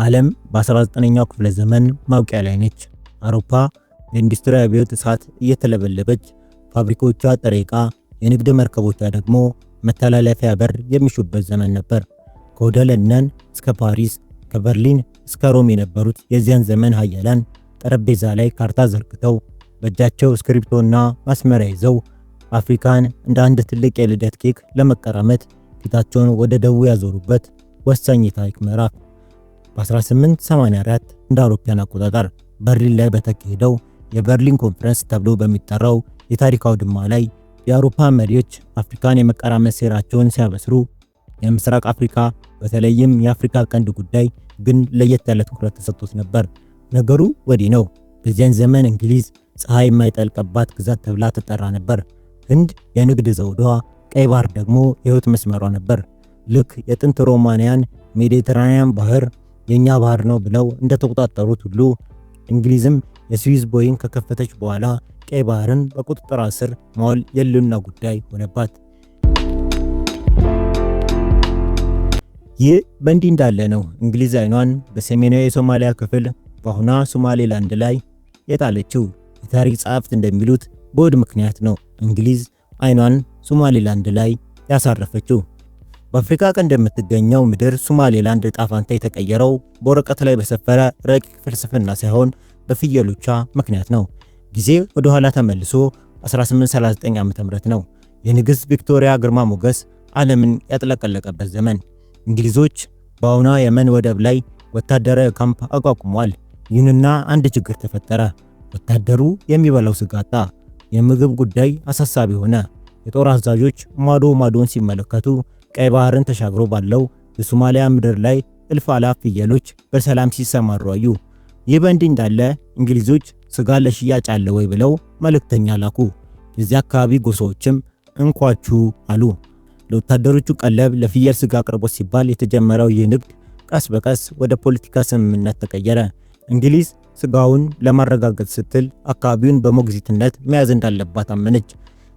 ዓለም በ19ኛው ክፍለ ዘመን ማብቂያ ላይ ነች። አውሮፓ የኢንዱስትሪ አብዮት እሳት እየተለበለበች፣ ፋብሪካዎቿ ጥሬ ዕቃ፣ የንግድ መርከቦቿ ደግሞ መተላለፊያ በር የሚሹበት ዘመን ነበር። ከወደ ለንደን እስከ ፓሪስ፣ ከበርሊን እስከ ሮም የነበሩት የዚያን ዘመን ኃያላን ጠረጴዛ ላይ ካርታ ዘርግተው በእጃቸው እስክሪፕቶና ማስመሪያ ይዘው አፍሪካን እንደ አንድ ትልቅ የልደት ኬክ ለመቀራመት ፊታቸውን ወደ ደቡብ ያዞሩበት ወሳኝ የታሪክ ምዕራፍ በ1884 እንደ አውሮፓውያን አቆጣጠር በርሊን ላይ በተካሄደው የበርሊን ኮንፈረንስ ተብሎ በሚጠራው የታሪክ አውድማ ላይ የአውሮፓ መሪዎች አፍሪካን የመቀራመት ሴራቸውን ሲያበስሩ፣ የምስራቅ አፍሪካ በተለይም የአፍሪካ ቀንድ ጉዳይ ግን ለየት ያለ ትኩረት ተሰጥቶት ነበር። ነገሩ ወዲህ ነው። በዚያን ዘመን እንግሊዝ ፀሐይ የማይጠልቅባት ግዛት ተብላ ትጠራ ነበር። ህንድ የንግድ ዘውዷ፣ ቀይ ባህር ደግሞ የህይወት መስመሯ ነበር። ልክ የጥንት ሮማንያን ሜዲተራኒያን ባህር የኛ ባህር ነው ብለው እንደተቆጣጠሩት ሁሉ እንግሊዝም የስዊዝ ቦይን ከከፈተች በኋላ ቀይ ባህርን በቁጥጥሯ ስር ማዋል የህልውና ጉዳይ ሆነባት። ይህ በእንዲህ እንዳለ ነው እንግሊዝ አይኗን በሰሜናዊ የሶማሊያ ክፍል በአሁኗ ሶማሌላንድ ላይ የጣለችው። የታሪክ ጸሐፍት እንደሚሉት በሆድ ምክንያት ነው እንግሊዝ አይኗን ሶማሌላንድ ላይ ያሳረፈችው። በአፍሪካ ቀንድ የምትገኘው ምድር ሶማሌላንድ ዕጣ ፈንታ የተቀየረው በወረቀት ላይ በሰፈረ ረቂቅ ፍልስፍና ሳይሆን በፍየሎቿ ምክንያት ነው። ጊዜ ወደ ኋላ ተመልሶ 1839 ዓ.ም ነው። የንግሥት ቪክቶሪያ ግርማ ሞገስ ዓለምን ያጥለቀለቀበት ዘመን። እንግሊዞች በአሁኗ የመን ወደብ ላይ ወታደራዊ ካምፕ አቋቁመዋል። ይሁንና አንድ ችግር ተፈጠረ። ወታደሩ የሚበላው ስጋ አጣ። የምግብ ጉዳይ አሳሳቢ ሆነ። የጦር አዛዦች ማዶ ማዶን ሲመለከቱ ቀይ ባህርን ተሻግሮ ባለው የሶማሊያ ምድር ላይ እልፍ አላፍ ፍየሎች በሰላም ሲሰማሩ አዩ። ይህ በእንዲህ እንዳለ እንግሊዞች ስጋ ለሽያጭ አለ ወይ ብለው መልእክተኛ ላኩ። የዚያ አካባቢ ጎሳዎችም እንኳችሁ አሉ። ለወታደሮቹ ቀለብ፣ ለፍየል ስጋ አቅርቦት ሲባል የተጀመረው ይህ ንግድ ቀስ በቀስ ወደ ፖለቲካ ስምምነት ተቀየረ። እንግሊዝ ስጋውን ለማረጋገጥ ስትል አካባቢውን በሞግዚትነት መያዝ እንዳለባት አመነች።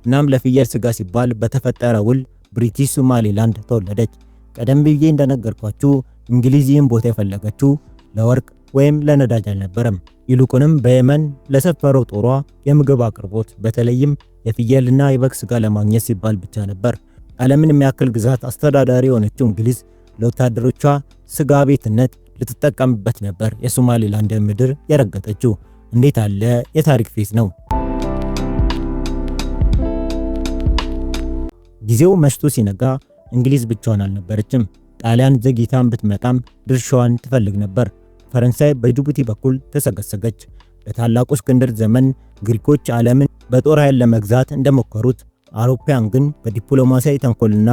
እናም ለፍየል ስጋ ሲባል በተፈጠረ ውል ብሪቲሽ ሶማሌላንድ ተወለደች። ቀደም ብዬ እንደነገርኳችሁ እንግሊዝ ይህን ቦታ የፈለገችው ለወርቅ ወይም ለነዳጅ አልነበረም። ይልቁንም በየመን ለሰፈረው ጦሯ የምግብ አቅርቦት በተለይም የፍየልና የበግ ስጋ ለማግኘት ሲባል ብቻ ነበር። ዓለምን የሚያክል ግዛት አስተዳዳሪ የሆነችው እንግሊዝ ለወታደሮቿ ስጋ ቤትነት ልትጠቀምበት ነበር የሶማሌላንድ ምድር የረገጠችው። እንዴት አለ የታሪክ ፌዝ ነው! ጊዜው መሽቶ ሲነጋ እንግሊዝ ብቻዋን አልነበረችም። ጣሊያን ዘግይታን ብትመጣም ድርሻዋን ትፈልግ ነበር። ፈረንሳይ በጅቡቲ በኩል ተሰገሰገች። በታላቁ እስክንድር ዘመን ግሪኮች ዓለምን በጦር ኃይል ለመግዛት እንደሞከሩት፣ አውሮፓውያን ግን በዲፕሎማሲያዊ ተንኮልና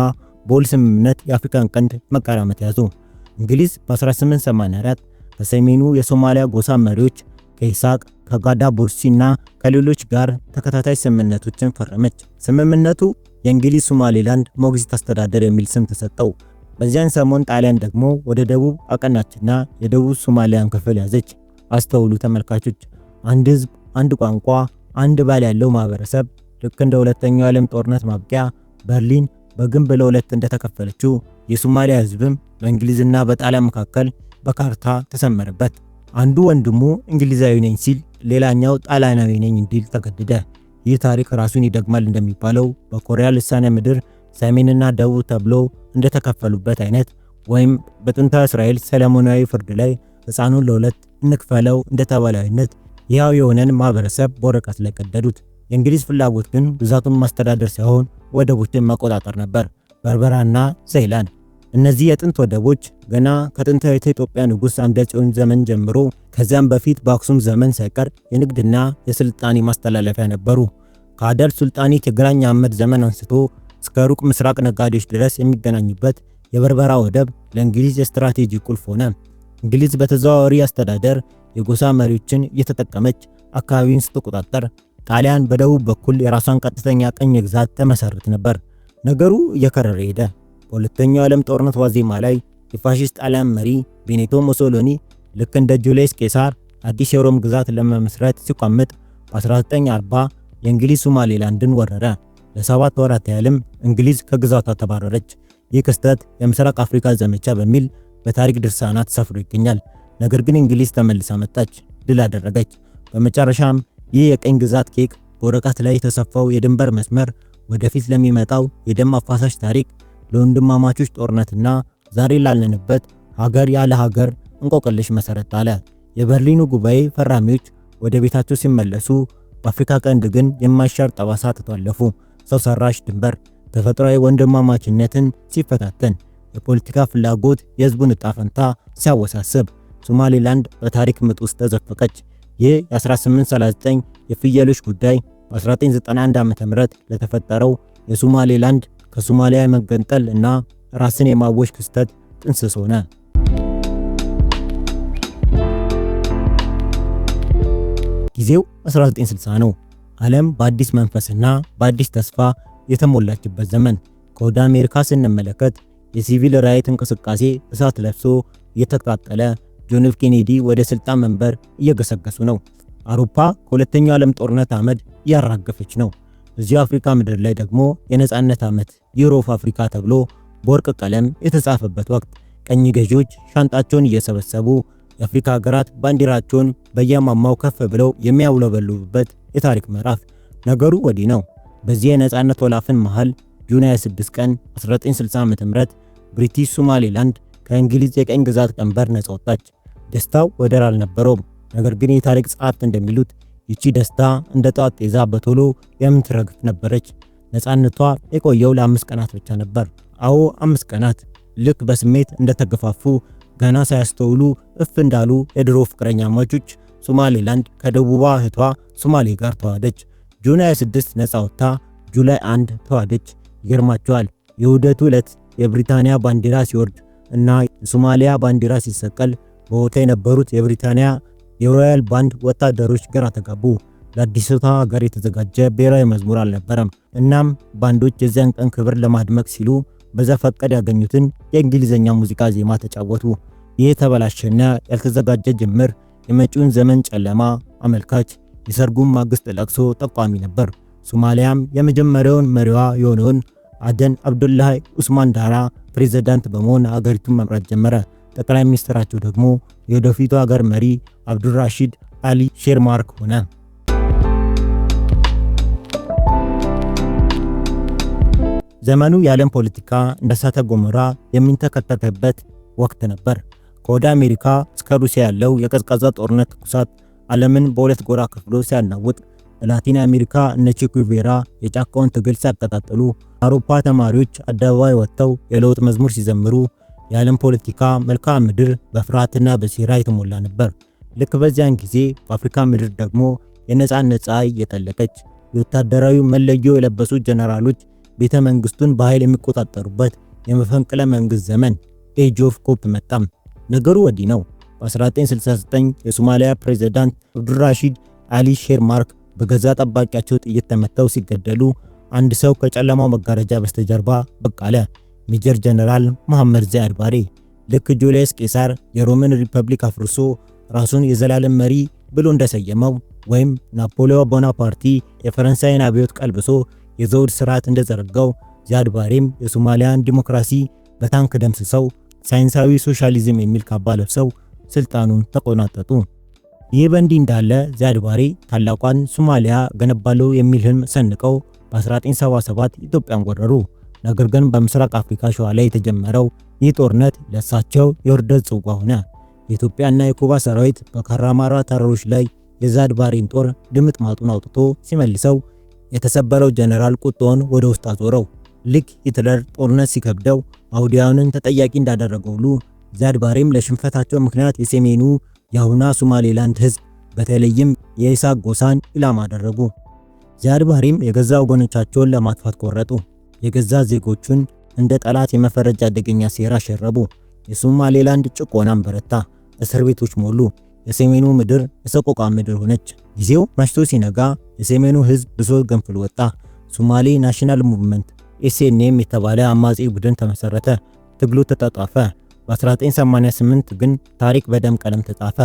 በውል ስምምነት የአፍሪካን ቀንድ መቀራመት ያዙ። እንግሊዝ በ1884 ከሰሜኑ የሶማሊያ ጎሳ መሪዎች ከኢሳቅ ከጋዳ ቦርሲና ከሌሎች ጋር ተከታታይ ስምምነቶችን ፈረመች። ስምምነቱ የእንግሊዝ ሶማሌላንድ ሞግዚት አስተዳደር የሚል ስም ተሰጠው። በዚያን ሰሞን ጣሊያን ደግሞ ወደ ደቡብ አቀናችና የደቡብ ሶማሊያን ክፍል ያዘች። አስተውሉ ተመልካቾች፣ አንድ ህዝብ፣ አንድ ቋንቋ፣ አንድ ባህል ያለው ማህበረሰብ ልክ እንደ ሁለተኛው ዓለም ጦርነት ማብቂያ በርሊን በግንብ ለሁለት እንደተከፈለችው የሶማሊያ ህዝብም በእንግሊዝና በጣሊያን መካከል በካርታ ተሰመረበት። አንዱ ወንድሙ እንግሊዛዊ ነኝ ሲል ሌላኛው ጣሊያናዊ ነኝ እንዲል ተገደደ። ይህ ታሪክ ራሱን ይደግማል እንደሚባለው በኮሪያ ልሳነ ምድር ሰሜንና ደቡብ ተብሎ እንደተከፈሉበት አይነት ወይም በጥንታዊ እስራኤል ሰለሞናዊ ፍርድ ላይ ሕፃኑን ለሁለት እንክፈለው እንደተባለው አይነት ያው የሆነን ማህበረሰብ በወረቀት ላይ ቀደዱት። የእንግሊዝ ፍላጎት ግን ግዛቱን ማስተዳደር ሳይሆን ወደቦችን መቆጣጠር ነበር። በርበራና ዘይላን። እነዚህ የጥንት ወደቦች ገና ከጥንታዊት ኢትዮጵያ ንጉሥ አምደ ጽዮን ዘመን ጀምሮ ከዚያም በፊት በአክሱም ዘመን ሳይቀር የንግድና የስልጣኔ ማስተላለፊያ ነበሩ። ከአደል ሱልጣኔት የግራኝ አህመድ ዘመን አንስቶ እስከ ሩቅ ምስራቅ ነጋዴዎች ድረስ የሚገናኙበት የበርበራ ወደብ ለእንግሊዝ የስትራቴጂ ቁልፍ ሆነ። እንግሊዝ በተዘዋዋሪ አስተዳደር የጎሳ መሪዎችን እየተጠቀመች አካባቢውን ስትቆጣጠር፣ ጣሊያን በደቡብ በኩል የራሷን ቀጥተኛ ቀኝ ግዛት ተመሰርት ነበር። ነገሩ እየከረረ ሄደ። በሁለተኛው ዓለም ጦርነት ዋዜማ ላይ የፋሺስት ጣሊያን መሪ ቤኒቶ ሙሶሎኒ ልክ እንደ ጁልየስ ቄሳር አዲስ የሮም ግዛት ለመመስረት ሲቋምጥ በ1940 የእንግሊዝ ሶማሌላንድን ወረረ። ለ7 ወራት ያህልም እንግሊዝ ከግዛቷ ተባረረች። ይህ ክስተት የምስራቅ አፍሪካ ዘመቻ በሚል በታሪክ ድርሳናት ሰፍሮ ይገኛል። ነገር ግን እንግሊዝ ተመልሳ መጣች፣ ድል አደረገች። በመጨረሻም ይህ የቀኝ ግዛት ኬክ በወረቀት ላይ የተሰፋው የድንበር መስመር ወደፊት ለሚመጣው የደም አፋሳሽ ታሪክ፣ ለወንድማማቾች ጦርነትና ዛሬ ላለንበት ሀገር ያለ ሀገር እንቆቅልሽ መሰረት ጣለ። የበርሊኑ ጉባኤ ፈራሚዎች ወደ ቤታቸው ሲመለሱ በአፍሪካ ቀንድ ግን የማይሻር ጠባሳ ተቷለፉ። ሰው ሰራሽ ድንበር ተፈጥሯዊ ወንድማማችነትን ሲፈታተን፣ የፖለቲካ ፍላጎት የህዝቡን ዕጣ ፈንታ ሲያወሳስብ፣ ሶማሌላንድ በታሪክ ምጥ ውስጥ ተዘፈቀች። ይህ የ1839 የፍየሎች ጉዳይ በ1991 ዓ.ም ለተፈጠረው የሶማሌላንድ ከሶማሊያ የመገንጠል እና ራስን የማወጅ ክስተት ጥንስስ ሆነ። ጊዜው 1960 ነው። ዓለም በአዲስ መንፈስና በአዲስ ተስፋ የተሞላችበት ዘመን። ከወደ አሜሪካ ስንመለከት የሲቪል ራይት እንቅስቃሴ እሳት ለብሶ እየተቃጠለ፣ ጆን ኤፍ ኬኔዲ ወደ ስልጣን መንበር እየገሰገሱ ነው። አውሮፓ ከሁለተኛው ዓለም ጦርነት አመድ እያራገፈች ነው። እዚሁ አፍሪካ ምድር ላይ ደግሞ የነጻነት ዓመት የር ኦፍ አፍሪካ ተብሎ በወርቅ ቀለም የተጻፈበት ወቅት፣ ቀኝ ገዢዎች ሻንጣቸውን እየሰበሰቡ የአፍሪካ ሀገራት ባንዲራቸውን በየማማው ከፍ ብለው የሚያውለበልቡበት የታሪክ ምዕራፍ። ነገሩ ወዲህ ነው። በዚህ የነጻነት ወላፈን መሃል ጁን 26 ቀን 1960 ዓ.ም ብሪቲሽ ሶማሌላንድ ከእንግሊዝ የቀኝ ግዛት ቀንበር ነጻ ወጣች። ደስታው ወደር አልነበረውም። ነገር ግን የታሪክ ጸሐፍት እንደሚሉት ይቺ ደስታ እንደ ጧት ጤዛ በቶሎ የምትረግፍ ነበረች። ነጻነቷ የቆየው ለ5 ቀናት ብቻ ነበር። አዎ 5 ቀናት። ልክ በስሜት እንደተገፋፉ ገና ሳያስተውሉ እፍ እንዳሉ የድሮ ፍቅረኛሞች ሶማሌላንድ ከደቡባ እህቷ ሶማሌ ጋር ተዋደች። ጁን 26 ነጻ ወጥታ ጁላይ 1 ተዋደች። ይገርማቸዋል። የውህደቱ ዕለት የብሪታንያ ባንዲራ ሲወርድ እና የሶማሊያ ባንዲራ ሲሰቀል በቦታ የነበሩት የብሪታንያ የሮያል ባንድ ወታደሮች ግራ ተጋቡ። ለአዲስቷ ሀገር የተዘጋጀ ብሔራዊ መዝሙር አልነበረም። እናም ባንዶች የዚያን ቀን ክብር ለማድመቅ ሲሉ በዘፈቀድ ያገኙትን የእንግሊዝኛ ሙዚቃ ዜማ ተጫወቱ። ይህ የተበላሸና ያልተዘጋጀ ጅምር የመጪውን ዘመን ጨለማ አመልካች፣ የሰርጉን ማግስት ለቅሶ ጠቋሚ ነበር። ሶማሊያም የመጀመሪያውን መሪዋ የሆነውን አደን አብዱላሂ ኡስማን ዳራ ፕሬዝዳንት በመሆን አገሪቱን መምራት ጀመረ። ጠቅላይ ሚኒስትራቸው ደግሞ የወደፊቱ ሀገር መሪ አብዱራሺድ አሊ ሼርማርክ ሆነ። ዘመኑ የዓለም ፖለቲካ እንደ እሳተ ገሞራ የሚንተከተክበት ወቅት ነበር። ከወደ አሜሪካ እስከ ሩሲያ ያለው የቀዝቃዛ ጦርነት ትኩሳት ዓለምን በሁለት ጎራ ከፍሎ ሲያናውጥ፣ በላቲን አሜሪካ እነ ቼ ጉቬራ የጫካውን ትግል ሲያቀጣጥሉ፣ አውሮፓ ተማሪዎች አደባባይ ወጥተው የለውጥ መዝሙር ሲዘምሩ፣ የዓለም ፖለቲካ መልክዓ ምድር በፍርሃትና በሴራ የተሞላ ነበር። ልክ በዚያን ጊዜ በአፍሪካ ምድር ደግሞ የነጻነት ፀሐይ እየጠለቀች፣ የወታደራዊ መለዮ የለበሱ ጀነራሎች ቤተ መንግስቱን በኃይል የሚቆጣጠሩበት የመፈንቅለ መንግስት ዘመን ኤጅ ኦፍ ኮፕ መጣም። ነገሩ ወዲህ ነው። በ1969 የሶማሊያ ፕሬዝዳንት አብዱራሺድ አሊ ሼርማርክ በገዛ ጠባቂያቸው ጥይት ተመተው ሲገደሉ፣ አንድ ሰው ከጨለማው መጋረጃ በስተጀርባ ብቅ አለ። ሜጀር ጀነራል መሐመድ ዚያድ ባሬ። ልክ ጁልየስ ቄሳር የሮምን ሪፐብሊክ አፍርሶ ራሱን የዘላለም መሪ ብሎ እንደሰየመው፣ ወይም ናፖሊዮን ቦናፓርቲ የፈረንሳይን አብዮት ቀልብሶ የዘውድ ስርዓት እንደዘረጋው፣ ዚያድ ባሬም የሶማሊያን ዲሞክራሲ በታንክ ደምስሰው ሳይንሳዊ ሶሻሊዝም የሚል ካባ ለብሰው ስልጣኑን ተቆናጠጡ። ይህ በእንዲህ እንዳለ ዚያድ ባሬ ታላቋን ሶማሊያ ገነባለው የሚል ህልም ሰንቀው በ1977 ኢትዮጵያን ወረሩ። ነገር ግን በምስራቅ አፍሪካ ሸዋ ላይ የተጀመረው ይህ ጦርነት ለእሳቸው የውርደት ጽዋ ሆነ። የኢትዮጵያና የኩባ ሰራዊት በካራማራ ተራሮች ላይ የዚያድ ባሬን ጦር ድምጥ ማጡን አውጥቶ ሲመልሰው የተሰበረው ጀነራል ቁጣውን ወደ ውስጥ አዞረው። ልክ ሂትለር ጦርነት ሲከብደው አውዲያንን ተጠያቂ እንዳደረገው ሁሉ ዚያድ ባሬም ለሽንፈታቸው ምክንያት የሰሜኑ የአሁኗ ሶማሌላንድ ህዝብ በተለይም የኢሳቅ ጎሳን ኢላማ አደረጉ። ዚያድ ባሬም የገዛ ወገኖቻቸውን ለማጥፋት ቆረጡ። የገዛ ዜጎቹን እንደ ጠላት የመፈረጃ አደገኛ ሴራ ሸረቡ። የሶማሌላንድ ጭቆናን በረታ። እስር ቤቶች ሞሉ። የሰሜኑ ምድር የሰቆቃ ምድር ሆነች። ጊዜው መሽቶ ሲነጋ የሰሜኑ ህዝብ ብሶት ገንፍሎ ወጣ። ሶማሌ ናሽናል ሙቭመንት ኤስኤንኤም የተባለ አማጺ ቡድን ተመሰረተ። ትግሉ ተጣጣፈ። በ1988 ግን ታሪክ በደም ቀለም ተጻፈ።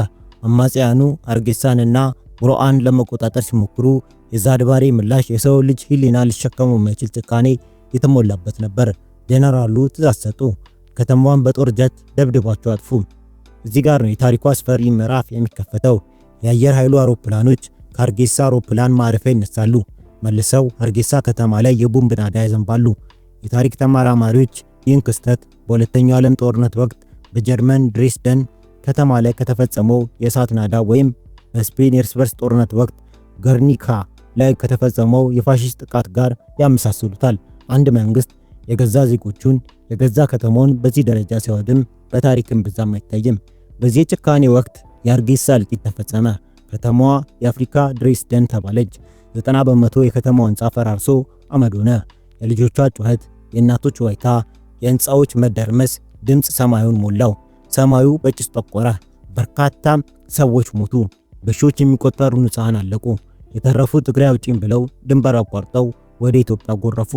አማጺያኑ አርጌሳንና ቡርአን ለመቆጣጠር ሲሞክሩ የዚያድ ባሬ ምላሽ የሰው ልጅ ህሊና ሊሸከመው የማይችል ጭካኔ የተሞላበት ነበር። ጄኔራሉ ትዕዛዝ ሰጡ። ከተማዋን በጦር ጀት ደብድባቸው አጥፉ። እዚህ ጋር ነው የታሪኩ አስፈሪ ምዕራፍ የሚከፈተው። የአየር ኃይሉ አውሮፕላኖች ከሀርጌሳ አውሮፕላን ማረፊያ ይነሳሉ። መልሰው ሀርጌሳ ከተማ ላይ የቦምብ ናዳ ያዘንባሉ። የታሪክ ተመራማሪዎች ይህን ክስተት በሁለተኛው ዓለም ጦርነት ወቅት በጀርመን ድሬስደን ከተማ ላይ ከተፈጸመው የእሳት ናዳ ወይም በስፔን የእርስ በርስ ጦርነት ወቅት ገርኒካ ላይ ከተፈጸመው የፋሺስት ጥቃት ጋር ያመሳስሉታል። አንድ መንግስት የገዛ ዜጎቹን የገዛ ከተማውን በዚህ ደረጃ ሲያወድም በታሪክም ብዛም አይታይም። በዚህ የጭካኔ ወቅት የሀርጌሳ እልቂት ተፈጸመ። ከተማዋ የአፍሪካ ድሬስደን ተባለች። 90 በመቶ የከተማው ህንፃ ፈራርሶ አመድ ሆነ። የልጆቿ ጩኸት፣ የእናቶች ዋይታ፣ የህንፃዎች መደርመስ ድምፅ ሰማዩን ሞላው። ሰማዩ በጭስ ጠቆረ። በርካታ ሰዎች ሞቱ። በሺዎች የሚቆጠሩ ንጹሃን አለቁ። የተረፉት ትግራይ አውጪኝ ብለው ድንበር አቋርጠው ወደ ኢትዮጵያ ጎረፉ።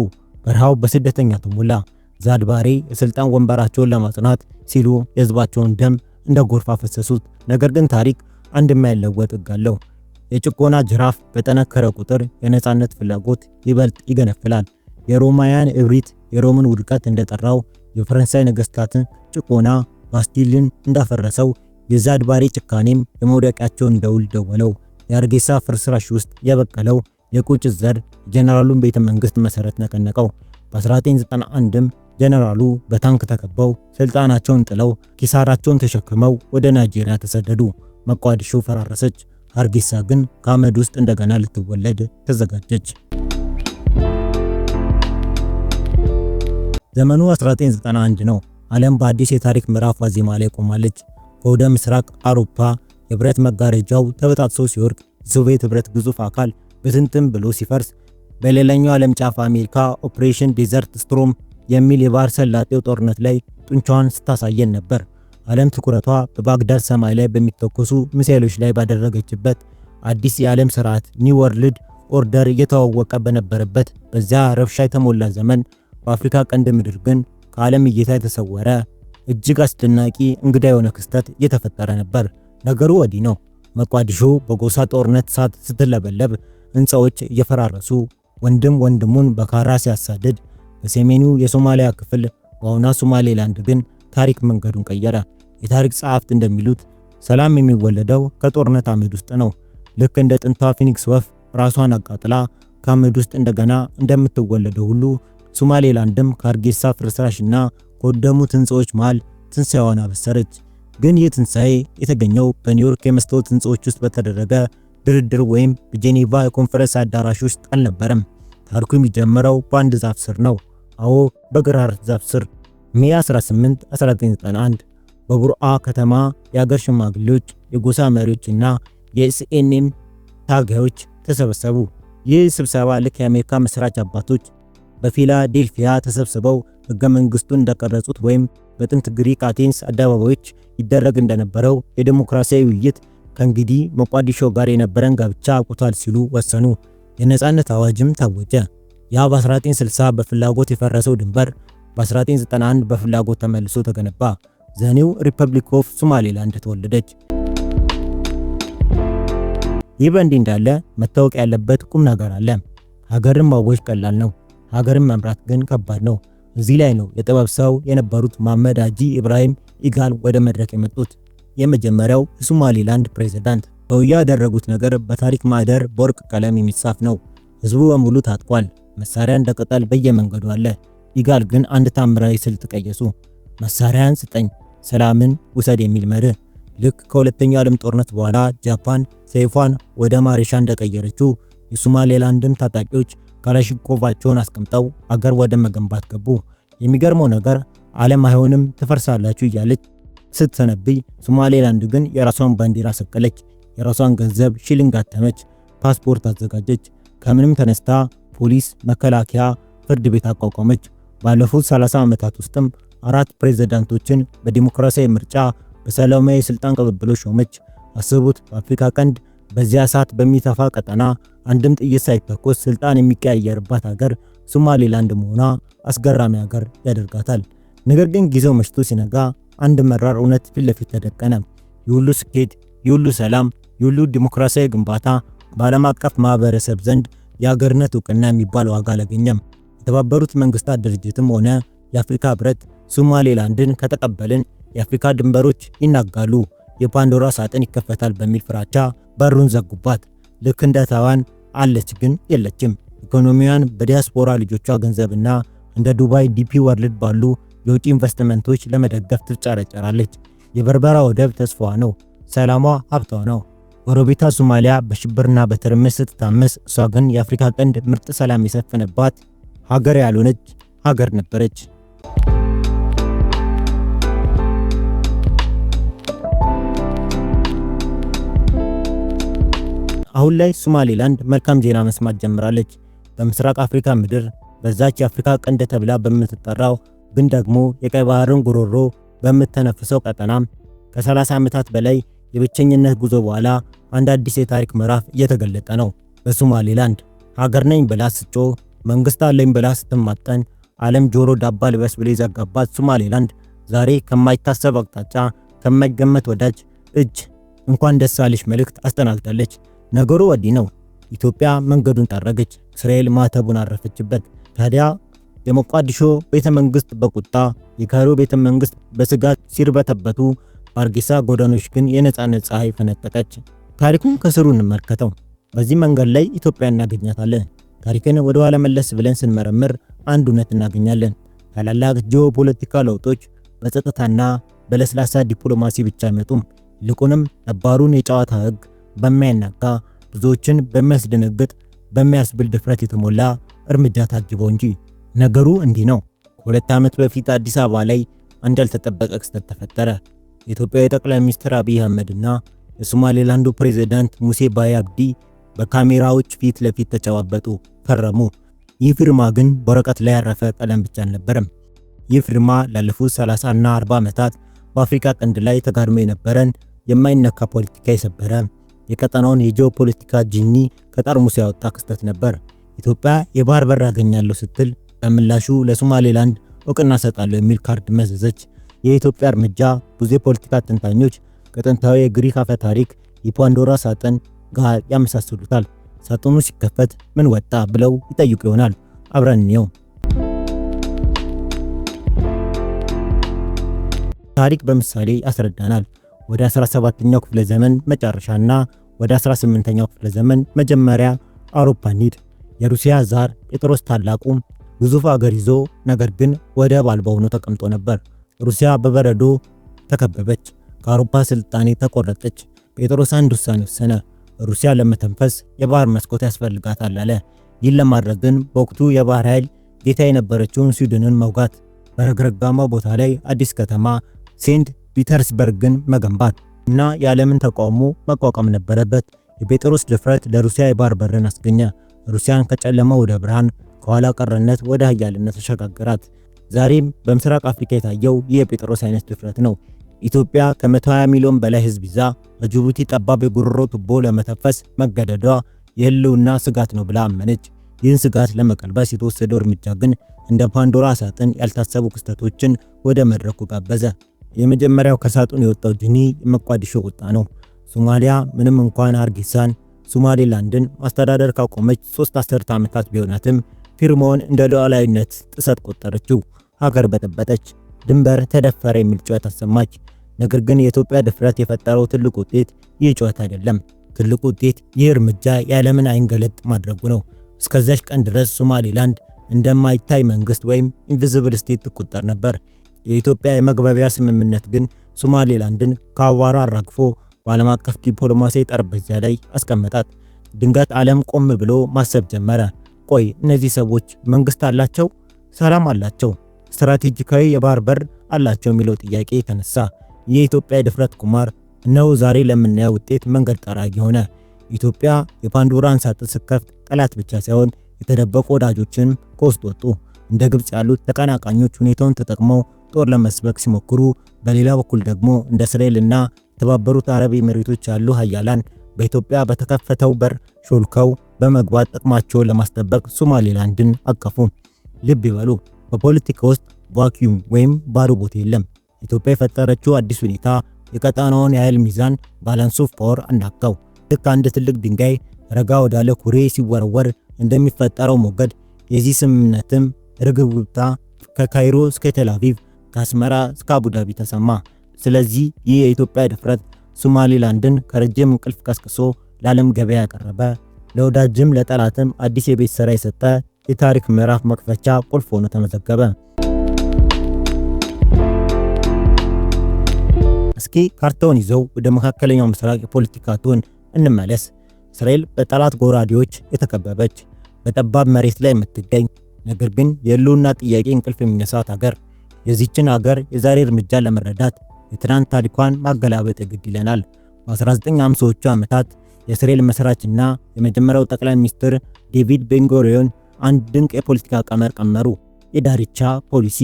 በረሃው በስደተኛ ተሞላ። ዛድባሬ የስልጣን ወንበራቸውን ለማጽናት ሲሉ የህዝባቸውን ደም እንደ ጎርፍ አፈሰሱት። ነገር ግን ታሪክ አንድ የማይለወጥ ህግ አለው። የጭቆና ጅራፍ በጠነከረ ቁጥር የነጻነት ፍላጎት ይበልጥ ይገነፍላል። የሮማውያን እብሪት የሮምን ውድቀት እንደጠራው፣ የፈረንሳይ ነገስታትን ጭቆና ባስቲልን እንዳፈረሰው፣ የዛድባሬ ጭካኔም የመውደቂያቸውን ደውል ደወለው። የሀርጌሳ ፍርስራሽ ውስጥ የበቀለው የቁጭት ዘር ጀነራሉን ቤተ መንግስት መሰረት ነቀነቀው። በ1991ም ጀነራሉ በታንክ ተከበው ስልጣናቸውን ጥለው ኪሳራቸውን ተሸክመው ወደ ናይጄሪያ ተሰደዱ። መቋዲሾ ፈራረሰች። ሀርጌሳ ግን ከአመድ ውስጥ እንደገና ልትወለድ ተዘጋጀች። ዘመኑ 1991 ነው። ዓለም በአዲስ የታሪክ ምዕራፍ ዋዜማ ላይ ቆማለች። ከወደ ምስራቅ አውሮፓ የብረት መጋረጃው ተበጣጥሶ ሲወርቅ፣ የሶቪየት ህብረት ግዙፍ አካል በትንትን ብሎ ሲፈርስ፣ በሌላኛው ዓለም ጫፍ አሜሪካ ኦፕሬሽን ዴዘርት ስቶርም የሚል የባህር ሰላጤው ጦርነት ላይ ጡንቻዋን ስታሳየን ነበር። ዓለም ትኩረቷ በባግዳድ ሰማይ ላይ በሚተኮሱ ሚሳኤሎች ላይ ባደረገችበት አዲስ የዓለም ስርዓት ኒው ወርልድ ኦርደር እየተዋወቀ በነበረበት በዚያ ረብሻ የተሞላ ዘመን በአፍሪካ ቀንድ ምድር ግን ከዓለም እይታ የተሰወረ እጅግ አስደናቂ እንግዳ የሆነ ክስተት እየተፈጠረ ነበር። ነገሩ ወዲህ ነው። መቋዲሾ በጎሳ ጦርነት እሳት ስትለበለብ፣ ህንፃዎች እየፈራረሱ፣ ወንድም ወንድሙን በካራ ሲያሳድድ፣ በሰሜኑ የሶማሊያ ክፍል በአሁኗ ሶማሌላንድ ግን ታሪክ መንገዱን ቀየረ። የታሪክ ጸሐፍት እንደሚሉት ሰላም የሚወለደው ከጦርነት አመድ ውስጥ ነው። ልክ እንደ ጥንቷ ፊኒክስ ወፍ ራሷን አቃጥላ ከአመድ ውስጥ እንደገና እንደምትወለደው ሁሉ ሶማሌላንድም ከሀርጌሳ ፍርስራሽና ከወደሙት ህንፃዎች መሃል ትንሣኤዋን አበሰረች። ግን ይህ ትንሣኤ የተገኘው በኒውዮርክ የመስታወት ህንፃዎች ውስጥ በተደረገ ድርድር ወይም በጄኔቫ የኮንፈረንስ አዳራሽ ውስጥ አልነበረም። ታሪኩ የሚጀምረው በአንድ ዛፍ ስር ነው። አዎ፣ በግራር ዛፍ ስር። ሜይ 18 1991 በቡርአ ከተማ የአገር ሽማግሌዎች፣ የጎሳ መሪዎችና የኤስኤንኤም ታጋዮች ተሰበሰቡ። ይህ ስብሰባ ልክ የአሜሪካ መስራች አባቶች በፊላዴልፊያ ተሰብስበው ህገ መንግስቱን እንደቀረጹት ወይም በጥንት ግሪክ አቴንስ አደባባዮች ይደረግ እንደነበረው የዲሞክራሲያዊ ውይይት ከእንግዲህ ሞቃዲሾ ጋር የነበረን ጋብቻ አቁቷል ሲሉ ወሰኑ። የነጻነት አዋጅም ታወጀ። ያ በ1960 በፍላጎት የፈረሰው ድንበር በ1991 በፍላጎት ተመልሶ ተገነባ። ዘኒው ሪፐብሊክ ኦፍ ሶማሌላንድ ተወለደች። ይህ በእንዲህ እንዳለ መታወቅ ያለበት ቁም ነገር አለ። ሀገርን ማወጅ ቀላል ነው፣ ሀገርን መምራት ግን ከባድ ነው። እዚህ ላይ ነው የጥበብ ሰው የነበሩት መሐመድ ሀጂ ኢብራሂም ኢጋል ወደ መድረክ የመጡት። የመጀመሪያው የሶማሌላንድ ፕሬዝዳንት። በውያ ያደረጉት ነገር በታሪክ ማህደር በወርቅ ቀለም የሚጻፍ ነው። ህዝቡ በሙሉ ታጥቋል። መሳሪያ እንደ ቅጠል በየመንገዱ አለ። ኢጋል ግን አንድ ታምራዊ ስልት ቀየሱ። መሳሪያን ስጠኝ፣ ሰላምን ውሰድ የሚል መርህ። ልክ ከሁለተኛው ዓለም ጦርነት በኋላ ጃፓን ሰይፏን ወደ ማሬሻ እንደቀየረችው የሶማሌላንድም ታጣቂዎች ካላሽንኮቫቸውን አስቀምጠው አገር ወደ መገንባት ገቡ። የሚገርመው ነገር ዓለም አይሆንም ትፈርሳላችሁ እያለች ስትሰነብይ፣ ሶማሌላንድ ግን የራሷን ባንዲራ ሰቀለች፣ የራሷን ገንዘብ ሺሊንግ አተመች፣ ፓስፖርት አዘጋጀች። ከምንም ተነስታ ፖሊስ፣ መከላከያ፣ ፍርድ ቤት አቋቋመች። ባለፉት 30 ዓመታት ውስጥም 4 ፕሬዝዳንቶችን በዲሞክራሲያዊ ምርጫ በሰላማዊ ስልጣን ቅብብሎች ሾመች። አስቡት፣ በአፍሪካ ቀንድ በዚያ ሰዓት በሚተፋ ቀጠና አንድም ጥይት ሳይተኮስ ስልጣን የሚቀያየርባት ሀገር ሶማሌላንድ መሆኗ አስገራሚ ሀገር ያደርጋታል። ነገር ግን ጊዜው መሽቶ ሲነጋ አንድ መራር እውነት ፊት ለፊት ተደቀነ። የሁሉ ስኬት፣ የሁሉ ሰላም፣ የሁሉ ዲሞክራሲያዊ ግንባታ በዓለም አቀፍ ማህበረሰብ ዘንድ የሀገርነት እውቅና የሚባል ዋጋ አላገኘም። የተባበሩት መንግስታት ድርጅትም ሆነ የአፍሪካ ህብረት ሶማሌላንድን ከተቀበልን የአፍሪካ ድንበሮች ይናጋሉ፣ የፓንዶራ ሳጥን ይከፈታል በሚል ፍራቻ በሩን ዘጉባት። ልክ እንደ ታይዋን አለች ግን የለችም። ኢኮኖሚዋን በዲያስፖራ ልጆቿ ገንዘብና እንደ ዱባይ ዲፒ ወርልድ ባሉ የውጭ ኢንቨስትመንቶች ለመደገፍ ትጨረጨራለች። የበርበራ ወደብ ተስፋዋ ነው፣ ሰላሟ ሀብቷ ነው። ጎረቤቷ ሶማሊያ በሽብርና በትርምስ ስትታመስ፣ እሷ ግን የአፍሪካ ቀንድ ምርጥ ሰላም የሰፈነባት ሀገር ያልሆነች ሀገር ነበረች። አሁን ላይ ሶማሌላንድ መልካም ዜና መስማት ጀምራለች። በምስራቅ አፍሪካ ምድር በዛች የአፍሪካ ቀንድ ተብላ በምትጠራው ግን ደግሞ የቀይ ባህርን ጉሮሮ በምትተነፍሰው ቀጠናም ከ30 ዓመታት በላይ የብቸኝነት ጉዞ በኋላ አንድ አዲስ የታሪክ ምዕራፍ እየተገለጠ ነው። በሶማሌላንድ ሀገር ነኝ ብላ ስትጮህ፣ መንግስት አለኝ ብላ ስትማጠን፣ ዓለም ጆሮ ዳባ ልበስ ብሎ የዘጋባት ሶማሌላንድ ዛሬ ከማይታሰብ አቅጣጫ ከማይገመት ወዳጅ እጅ እንኳን ደስ አለሽ መልእክት አስተናግዳለች። ነገሩ ወዲህ ነው። ኢትዮጵያ መንገዱን ጠረገች፣ እስራኤል ማተቡን አረፈችበት። ታዲያ የሞቃዲሾ ቤተመንግስት በቁጣ የካይሮ ቤተመንግስት በስጋት ሲርበተበቱ፣ በአርጌሳ ጎዳኖች ግን የነጻነት ፀሐይ ፈነጠቀች። ታሪኩን ከስሩ እንመልከተው። በዚህ መንገድ ላይ ኢትዮጵያ እናገኛታለን። ታሪክን ወደ ኋላ መለስ ብለን ስንመረምር አንድ እውነት እናገኛለን። ታላላቅ ጂኦፖለቲካ ለውጦች በጸጥታና በለስላሳ ዲፕሎማሲ ብቻ አይመጡም። ይልቁንም ነባሩን የጨዋታ ህግ በሚያናጋ ብዙዎችን በሚያስደነግጥ በሚያስብል ድፍረት የተሞላ እርምጃ ታጅበው እንጂ። ነገሩ እንዲህ ነው። ከ2 ዓመት በፊት አዲስ አበባ ላይ አንድ ያልተጠበቀ ክስተት ተፈጠረ። የኢትዮጵያ ጠቅላይ ሚኒስትር አብይ አህመድና የሶማሌላንዱ ፕሬዝዳንት ሙሴ ባይ አብዲ በካሜራዎች ፊት ለፊት ተጨባበጡ፣ ፈረሙ። ይህ ፊርማ ግን በወረቀት ላይ ያረፈ ቀለም ብቻ አልነበረም። ይህ ፊርማ ላለፉት 30 እና 40 ዓመታት በአፍሪካ ቀንድ ላይ ተጋድሞ የነበረን የማይነካ ፖለቲካ የሰበረ የቀጠናውን የጂኦፖለቲካ ጂኒ ከጠርሙስ ያወጣ ክስተት ነበር። ኢትዮጵያ የባህር በር አገኛለሁ ስትል በምላሹ ለሶማሌላንድ እውቅና ሰጣለሁ የሚል ካርድ መዘዘች። የኢትዮጵያ እርምጃ ብዙ የፖለቲካ ተንታኞች ከጥንታዊ የግሪክ አፈ ታሪክ የፓንዶራ ሳጥን ጋር ያመሳስሉታል። ሳጥኑ ሲከፈት ምን ወጣ ብለው ይጠይቁ ይሆናል። አብረን እንየው። ታሪክ በምሳሌ ያስረዳናል። ወደ 17ኛው ክፍለ ዘመን መጨረሻና ወደ 18ኛው ክፍለ ዘመን መጀመሪያ አውሮፓ ኒድ የሩሲያ ዛር ጴጥሮስ ታላቁ ግዙፍ ሀገር ይዞ ነገር ግን ወደብ አልባ ሆኖ ተቀምጦ ነበር። ሩሲያ በበረዶ ተከበበች፣ ከአውሮፓ ስልጣኔ ተቆረጠች። ጴጥሮስ አንድ ውሳኔ ወሰነ። ሩሲያ ለመተንፈስ የባህር መስኮት ያስፈልጋታል አለ። ይህን ለማድረግ ግን በወቅቱ የባህር ኃይል ጌታ የነበረችውን ስዊድንን መውጋት፣ በረግረጋማ ቦታ ላይ አዲስ ከተማ ሴንት ፒተርስበርግን መገንባት እና የዓለምን ተቃውሞ መቋቋም ነበረበት። የጴጥሮስ ድፍረት ለሩሲያ የባህር በርን አስገኘ። ሩሲያን ከጨለማ ወደ ብርሃን፣ ከኋላ ቀርነት ወደ ኃያልነት ተሸጋገራት። ዛሬም በምስራቅ አፍሪካ የታየው ይህ የጴጥሮስ አይነት ድፍረት ነው። ኢትዮጵያ ከ120 ሚሊዮን በላይ ህዝብ ይዛ በጅቡቲ ጠባብ የጉሮሮ ቱቦ ለመተንፈስ መገደዷ የህልውና ስጋት ነው ብላ አመነች። ይህን ስጋት ለመቀልበስ የተወሰደው እርምጃ ግን እንደ ፓንዶራ ሳጥን ያልታሰቡ ክስተቶችን ወደ መድረኩ ጋበዘ። የመጀመሪያው ከሳጥኑ የወጣው ጂኒ የሞቃዲሾ ቁጣ ነው። ሶማሊያ ምንም እንኳን ሃርጌሳን ሶማሌላንድን ማስተዳደር ካቆመች 3 አስርተ ዓመታት ቢሆናትም ፊርማውን እንደ ሉዓላዊነት ጥሰት ቆጠረችው። ሀገር በጠበጠች፣ ድንበር ተደፈረ የሚል ጩኸት አሰማች። ነገር ግን የኢትዮጵያ ድፍረት የፈጠረው ትልቁ ውጤት ይህ ጩኸት አይደለም። ትልቁ ውጤት ይህ እርምጃ የዓለምን አይን ገለጥ ማድረጉ ነው። እስከዛች ቀን ድረስ ሶማሌላንድ እንደማይታይ መንግስት ወይም ኢንቪዚብል ስቴት ትቆጠር ነበር። የኢትዮጵያ የመግባቢያ ስምምነት ግን ሶማሌላንድን ከአዋራ አራግፎ በዓለም አቀፍ ዲፕሎማሲ ጠረጴዛ ላይ አስቀመጣት። ድንገት ዓለም ቆም ብሎ ማሰብ ጀመረ። ቆይ እነዚህ ሰዎች መንግስት አላቸው? ሰላም አላቸው? ስትራቴጂካዊ የባህር በር አላቸው? የሚለው ጥያቄ ተነሳ። የኢትዮጵያ የድፍረት ቁማር ነው ዛሬ ለምናየው ውጤት መንገድ ጠራጊ ሆነ። ኢትዮጵያ የፓንዶራን ሳጥን ስትከፍት ጠላት ብቻ ሳይሆን የተደበቁ ወዳጆችን ከውስጥ ወጡ። እንደ ግብጽ ያሉት ተቀናቃኞች ሁኔታውን ተጠቅመው ጦር ለመስበክ ሲሞክሩ፣ በሌላ በኩል ደግሞ እንደ እስራኤልና የተባበሩት አረብ ኤሚሬቶች ያሉ ሀያላን በኢትዮጵያ በተከፈተው በር ሾልከው በመግባት ጥቅማቸውን ለማስጠበቅ ሶማሌላንድን አቀፉ። ልብ ይበሉ፣ በፖለቲካ ውስጥ ቫኪዩም ወይም ባዶ ቦታ የለም። ኢትዮጵያ የፈጠረችው አዲስ ሁኔታ የቀጣናውን የኃይል ሚዛን ባላንስ ኦፍ ፓወር አናጋው። ልክ አንድ ትልቅ ድንጋይ ረጋ ወዳለ ኩሬ ሲወረወር እንደሚፈጠረው ሞገድ የዚህ ስምምነትም ርግብግብታ ከካይሮ እስከ ቴል አቪቭ፣ ከአስመራ እስከ አቡዳቢ ተሰማ። ስለዚህ ይህ የኢትዮጵያ ድፍረት ሶማሌላንድን ከረጅም እንቅልፍ ቀስቅሶ ለዓለም ገበያ ያቀረበ፣ ለወዳጅም ለጠላትም አዲስ የቤት ሥራ የሰጠ የታሪክ ምዕራፍ መክፈቻ ቁልፍ ሆኖ ተመዘገበ። እስኪ ካርታውን ይዘው ወደ መካከለኛው ምስራቅ የፖለቲካ ቱን እንመለስ። እስራኤል በጠላት ጎራዴዎች የተከበበች፣ በጠባብ መሬት ላይ የምትገኝ ነገር ግን የህልውና ጥያቄ እንቅልፍ የሚነሳት ሀገር። የዚችን ሀገር የዛሬ እርምጃ ለመረዳት የትናንት ታሪኳን ማገላበጥ ግድ ይለናል። በ1950ዎቹ ዓመታት የእስራኤል መስራችና የመጀመሪያው ጠቅላይ ሚኒስትር ዴቪድ ቤንጎሪዮን አንድ ድንቅ የፖለቲካ ቀመር ቀመሩ። የዳርቻ ፖሊሲ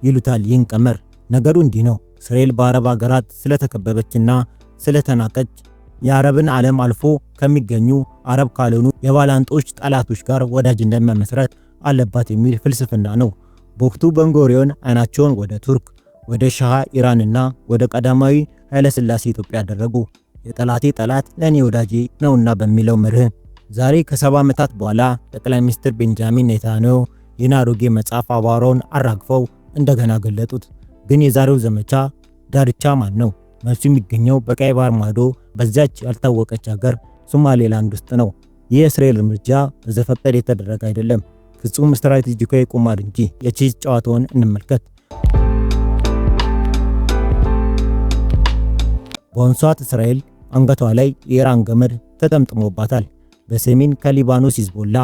ይሉታል ይህን ቀመር። ነገሩ እንዲህ ነው። እስራኤል በአረብ ሀገራት ስለተከበበችና ስለተናቀች የአረብን ዓለም አልፎ ከሚገኙ አረብ ካልሆኑ የባላንጦች ጠላቶች ጋር ወዳጅነት መመስረት አለባት የሚል ፍልስፍና ነው። በወቅቱ ቤንጎሪዮን አይናቸውን ወደ ቱርክ፣ ወደ ሻሃ ኢራንና ወደ ቀዳማዊ ኃይለ ሥላሴ ኢትዮጵያ አደረጉ። የጠላቴ ጠላት ለኔ ወዳጄ ነውና በሚለው መርህ ዛሬ ከ70 ዓመታት በኋላ ጠቅላይ ሚኒስትር ቤንጃሚን ኔታንያሁ ይህን አሮጌ መጽሐፍ አቧራውን አራግፈው እንደገና ገለጡት። ግን የዛሬው ዘመቻ ዳርቻ ማን ነው? መልሱ የሚገኘው በቀይ ባህር ማዶ በዛች ያልታወቀች ሀገር ሶማሌላንድ ውስጥ ነው። ይህ የእስራኤል እርምጃ በዘፈቀደ የተደረገ አይደለም፣ ፍጹም ስትራቴጂካዊ ቁማር እንጂ። የቼዝ ጨዋታውን እንመልከት። በአሁኑ ሰዓት እስራኤል አንገቷ ላይ የኢራን ገመድ ተጠምጥሞባታል። በሰሜን ከሊባኖስ ሂዝቦላ፣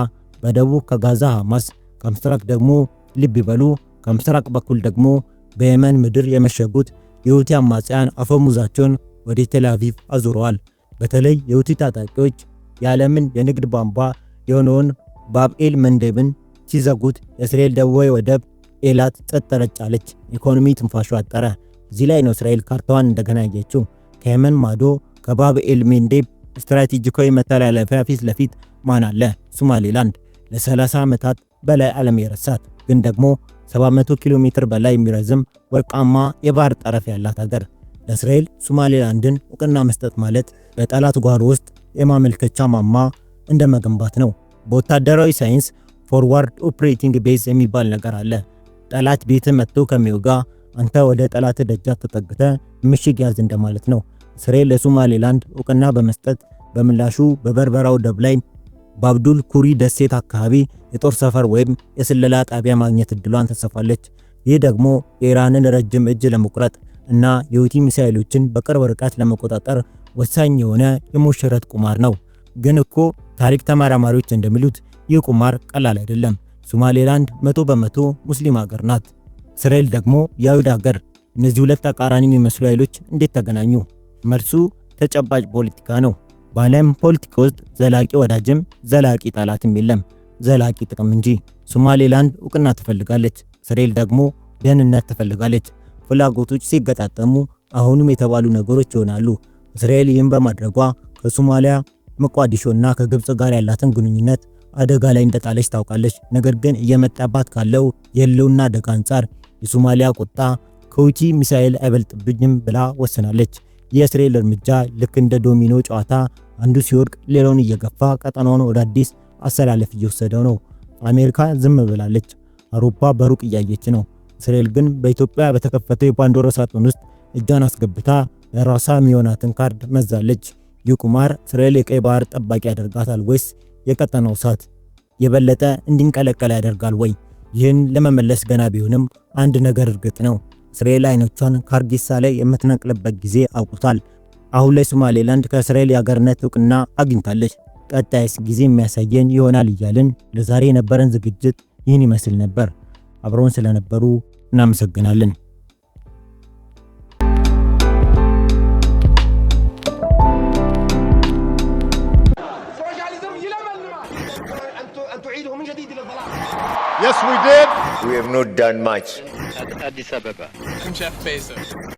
በደቡብ ከጋዛ ሐማስ፣ ከምስራቅ ደግሞ ልብ ይበሉ ከምስራቅ በኩል ደግሞ በየመን ምድር የመሸጉት የሁቲ አማጽያን አፈሙዛቸውን ወደ ቴል አቪቭ አዙረዋል። በተለይ የሁቲ ታጣቂዎች የዓለምን የንግድ ቧንቧ የሆነውን ባብኤል መንደብን ሲዘጉት የእስራኤል ደቡባዊ ወደብ ኤላት ጸጥ ረጭ አለች። ኢኮኖሚ ትንፋሹ አጠረ። እዚህ ላይ ነው እስራኤል ካርታዋን እንደገና ያየችው። ከየመን ማዶ ከባብኤል መንደብ ስትራቴጂካዊ መተላለፊያ ፊት ለፊት ማን አለ? ሶማሌላንድ። ለ30 ዓመታት በላይ ዓለም የረሳት ግን ደግሞ 700 ኪሎ ሜትር በላይ የሚረዝም ወርቃማ የባህር ጠረፍ ያላት ሀገር። ለእስራኤል ሶማሌላንድን እውቅና መስጠት ማለት በጠላት ጓሮ ውስጥ የማመልከቻ ማማ እንደመገንባት ነው። በወታደራዊ ሳይንስ ፎርዋርድ ኦፕሬቲንግ ቤዝ የሚባል ነገር አለ። ጠላት ቤት መጥቶ ከሚወጋ አንተ ወደ ጠላት ደጃፍ ተጠግተ ምሽግ ያዝ እንደማለት ነው። እስራኤል ለሶማሌላንድ እውቅና በመስጠት በምላሹ በበርበራ ወደብ ላይ በአብዱል ኩሪ ደሴት አካባቢ የጦር ሰፈር ወይም የስለላ ጣቢያ ማግኘት እድሏን ተሰፋለች። ይህ ደግሞ የኢራንን ረጅም እጅ ለመቁረጥ እና የሁቲ ሚሳኤሎችን በቅርብ ርቀት ለመቆጣጠር ወሳኝ የሆነ የሞሽረት ቁማር ነው። ግን እኮ ታሪክ ተመራማሪዎች እንደሚሉት ይህ ቁማር ቀላል አይደለም። ሶማሌላንድ 100% ሙስሊም ሀገር ናት። እስራኤል ደግሞ የአይሁድ ሀገር። እነዚህ ሁለት ተቃራኒ የሚመስሉ ኃይሎች እንዴት ተገናኙ? መልሱ ተጨባጭ ፖለቲካ ነው። በዓለም ፖለቲካ ውስጥ ዘላቂ ወዳጅም ዘላቂ ጠላትም የለም፣ ዘላቂ ጥቅም እንጂ። ሶማሌላንድ እውቅና ትፈልጋለች፣ እስራኤል ደግሞ ደህንነት ትፈልጋለች። ፍላጎቶች ሲገጣጠሙ አሁንም የተባሉ ነገሮች ይሆናሉ። እስራኤል ይህን በማድረጓ ከሶማሊያ ሞቃዲሾና ከግብጽ ጋር ያላትን ግንኙነት አደጋ ላይ እንደጣለች ታውቃለች። ነገር ግን እየመጣባት ካለው የህልውና አደጋ አንጻር የሶማሊያ ቁጣ ከሁቲ ሚሳኤል አይበልጥብኝም ብላ ወስናለች። የእስራኤል እርምጃ ልክ እንደ ዶሚኖ ጨዋታ አንዱ ሲወድቅ ሌላውን እየገፋ ቀጠናውን ወደ አዲስ አሰላለፍ እየወሰደው ነው። አሜሪካ ዝም ብላለች፣ አውሮፓ በሩቅ እያየች ነው። እስራኤል ግን በኢትዮጵያ በተከፈተው የፓንዶራ ሳጥን ውስጥ እጇን አስገብታ ለራሷ የሚሆናትን ካርድ መዛለች። ይህ ቁማር እስራኤል የቀይ ባህር ጠባቂ ያደርጋታል ወይስ የቀጠናው እሳት የበለጠ እንዲንቀለቀል ያደርጋል ወይ? ይህን ለመመለስ ገና ቢሆንም አንድ ነገር እርግጥ ነው። እስራኤል አይኖቿን ካርጊሳ ላይ የምትነቅልበት ጊዜ አውቁታል። አሁን ላይ ሶማሌላንድ ከእስራኤል የሀገርነት እውቅና አግኝታለች። ቀጣይስ ጊዜ የሚያሳየን ይሆናል እያልን ለዛሬ የነበረን ዝግጅት ይህን ይመስል ነበር። አብረውን ስለነበሩ እናመሰግናለን። Yes, we did. We have not done much. Addis Ababa. I'm Jeff Bezos.